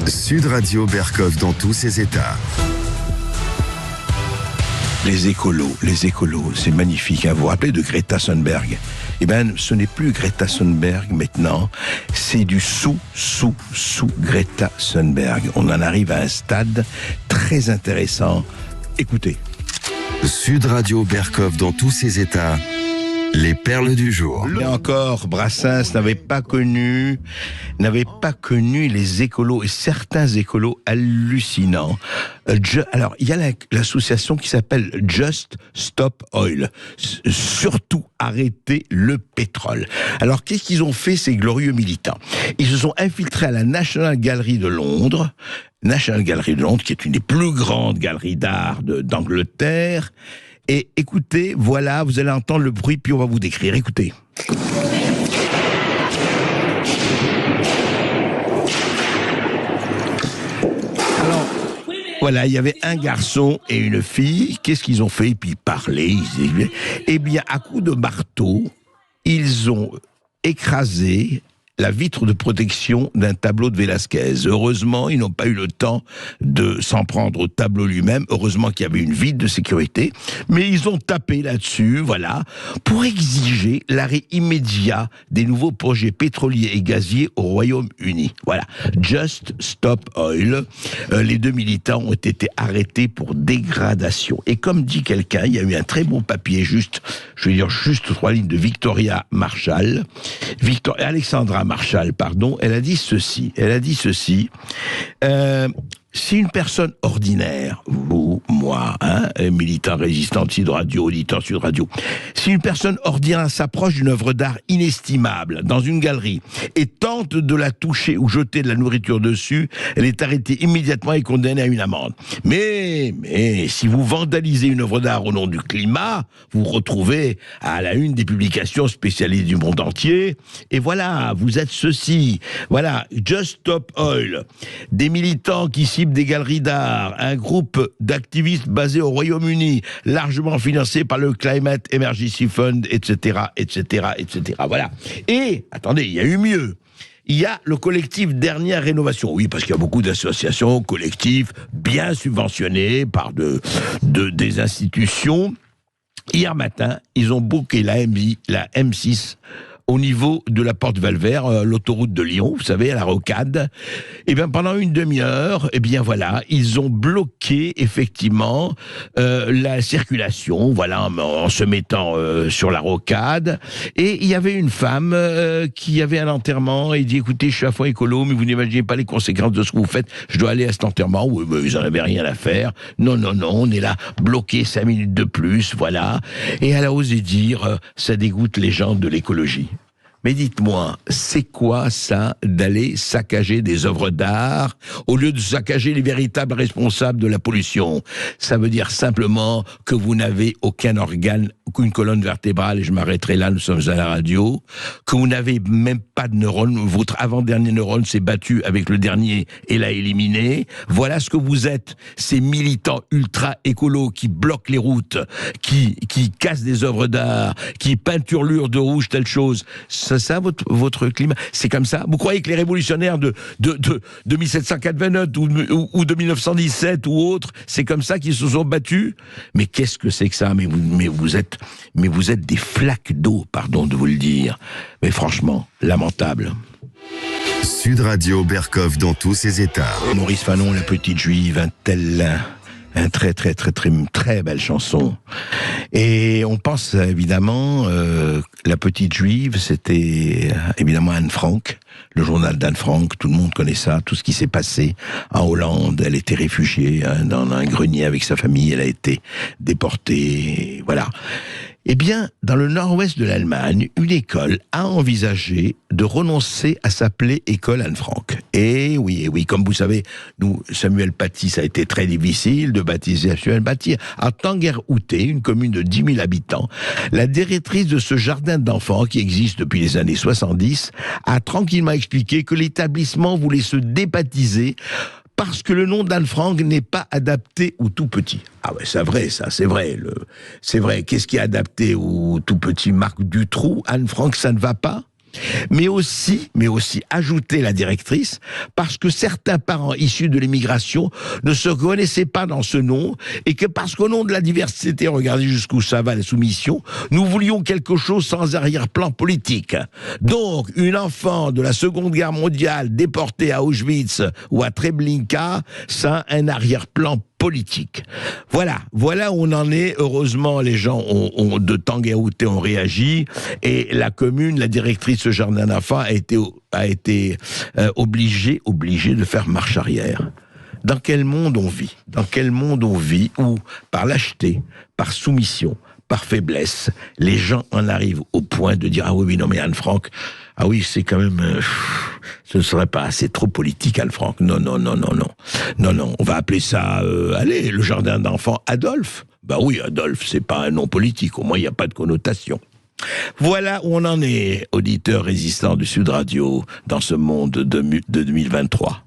Sud Radio Berkov dans tous ses états. Les écolos, c'est magnifique. Vous vous rappelez de Greta Thunberg? Eh bien, ce n'est plus Greta Thunberg maintenant, c'est du sous Greta Thunberg. On en arrive à un stade très intéressant. Écoutez. Sud Radio Berkov dans tous ses états. Les perles du jour. Et encore, Brassens n'avait pas connu les écolos, et certains écolos hallucinants. Alors, il y a l'association qui s'appelle Just Stop Oil. Surtout arrêter le pétrole. Alors, qu'est-ce qu'ils ont fait, ces glorieux militants? Ils se sont infiltrés à la National Gallery de Londres, qui est une des plus grandes galeries d'art d'Angleterre. Et écoutez, voilà, vous allez entendre le bruit, puis on va vous décrire. Écoutez. Alors, voilà, il y avait un garçon et une fille. Qu'est-ce qu'ils ont fait? Et puis ils parlaient. Eh bien, à coups de marteau, ils ont écrasé la vitre de protection d'un tableau de Velázquez. Heureusement, ils n'ont pas eu le temps de s'en prendre au tableau lui-même. Heureusement qu'il y avait une vitre de sécurité. Mais ils ont tapé là-dessus, voilà, pour exiger l'arrêt immédiat des nouveaux projets pétroliers et gaziers au Royaume-Uni. Voilà. Just Stop Oil. Les deux militants ont été arrêtés pour dégradation. Et comme dit quelqu'un, il y a eu un très bon papier, juste 3 lignes de Alexandra Marshall, elle a dit ceci. Si une personne ordinaire, vous, moi, militant résistant de Sud Radio, auditeur Sud Radio, si une personne ordinaire s'approche d'une œuvre d'art inestimable dans une galerie et tente de la toucher ou jeter de la nourriture dessus, elle est arrêtée immédiatement et condamnée à une amende. Mais si vous vandalisez une œuvre d'art au nom du climat, vous vous retrouvez à la une des publications spécialisées du monde entier. Et voilà, vous êtes ceci. Voilà, Just Stop Oil. Des militants qui ciblent des galeries d'art, un groupe d'activistes basé au Royaume-Uni, largement financé par le Climate Emergency Fund, etc. Voilà. Et, attendez, il y a eu mieux. Il y a le collectif Dernière Rénovation. Oui, parce qu'il y a beaucoup d'associations, collectifs, bien subventionnés par des institutions. Hier matin, ils ont booké la M6 au niveau de la Porte Valvert, l'autoroute de Lyon, vous savez, à la rocade. Et bien, pendant une demi-heure, voilà, ils ont bloqué, effectivement, la circulation, voilà, en se mettant sur la rocade. Et il y avait une femme qui avait un enterrement et dit, écoutez, je suis à fond écolo, mais vous n'imaginez pas les conséquences de ce que vous faites. Je dois aller à cet enterrement. Oui, mais ils n'en avaient rien à faire. Non, on est là, bloqué 5 minutes de plus, voilà. Et elle a osé dire, ça dégoûte les gens de l'écologie. Mais dites-moi, c'est quoi ça d'aller saccager des œuvres d'art au lieu de saccager les véritables responsables de la pollution? Ça veut dire simplement que vous n'avez aucun organe, aucune colonne vertébrale, et je m'arrêterai là, nous sommes à la radio, que vous n'avez même pas de neurones, votre avant-dernier neurone s'est battu avec le dernier et l'a éliminé. Voilà ce que vous êtes, ces militants ultra-écolos qui bloquent les routes, qui cassent des œuvres d'art, qui peinturlurent de rouge telle chose. C'est ça votre climat? C'est comme ça? Vous croyez que les révolutionnaires de 1789 ou de 1917 ou autres, c'est comme ça qu'ils se sont battus? Mais qu'est-ce que c'est que ça? Mais vous êtes des flaques d'eau, pardon de vous le dire. Mais franchement, lamentable. Sud Radio Berkov dans tous ses états. Maurice Fanon, La Petite Juive, un très belle chanson. Et on pense évidemment, La Petite Juive, c'était évidemment Anne Frank, le journal d'Anne Frank, tout le monde connaît ça, tout ce qui s'est passé en Hollande. Elle était réfugiée dans un grenier avec sa famille, elle a été déportée, voilà. Eh bien, dans le nord-ouest de l'Allemagne, une école a envisagé de renoncer à s'appeler École Anne Frank. Et oui, comme vous savez, nous, Samuel Paty, ça a été très difficile de baptiser Samuel Paty. À Tanguer-Outé, une commune de 10 000 habitants, la directrice de ce jardin d'enfants qui existe depuis les années 70 a tranquillement expliqué que l'établissement voulait se débaptiser parce que le nom d'Anne Frank n'est pas adapté aux tout petits. Ah ouais, c'est vrai, ça, c'est vrai. C'est vrai. Qu'est-ce qui est adapté aux tout petits? Marc Dutroux, Anne Frank, ça ne va pas? mais aussi ajouter la directrice, parce que certains parents issus de l'immigration ne se reconnaissaient pas dans ce nom, et que parce qu'au nom de la diversité, regardez jusqu'où ça va, la soumission, nous voulions quelque chose sans arrière-plan politique. Donc, une enfant de la Seconde Guerre mondiale déportée à Auschwitz ou à Treblinka, ça a un arrière-plan politique. Voilà où on en est. Heureusement, les gens ont de Tanguy-Outé ont réagi, et la commune, la directrice de jardin d'enfants a été obligée de faire marche arrière. Dans quel monde on vit ? Dans quel monde on vit où, par lâcheté, par soumission, par faiblesse, les gens en arrivent au point de dire « Ah oui, non mais Anne-Franck, ah oui, c'est quand même... ce ne serait pas assez trop politique, Anne-Franck. Non, on va appeler ça... allez, le jardin d'enfants Adolphe. Bah oui, Adolphe, c'est pas un nom politique, au moins il n'y a pas de connotation. » Voilà où on en est, auditeurs résistants du Sud Radio, dans ce monde de 2023.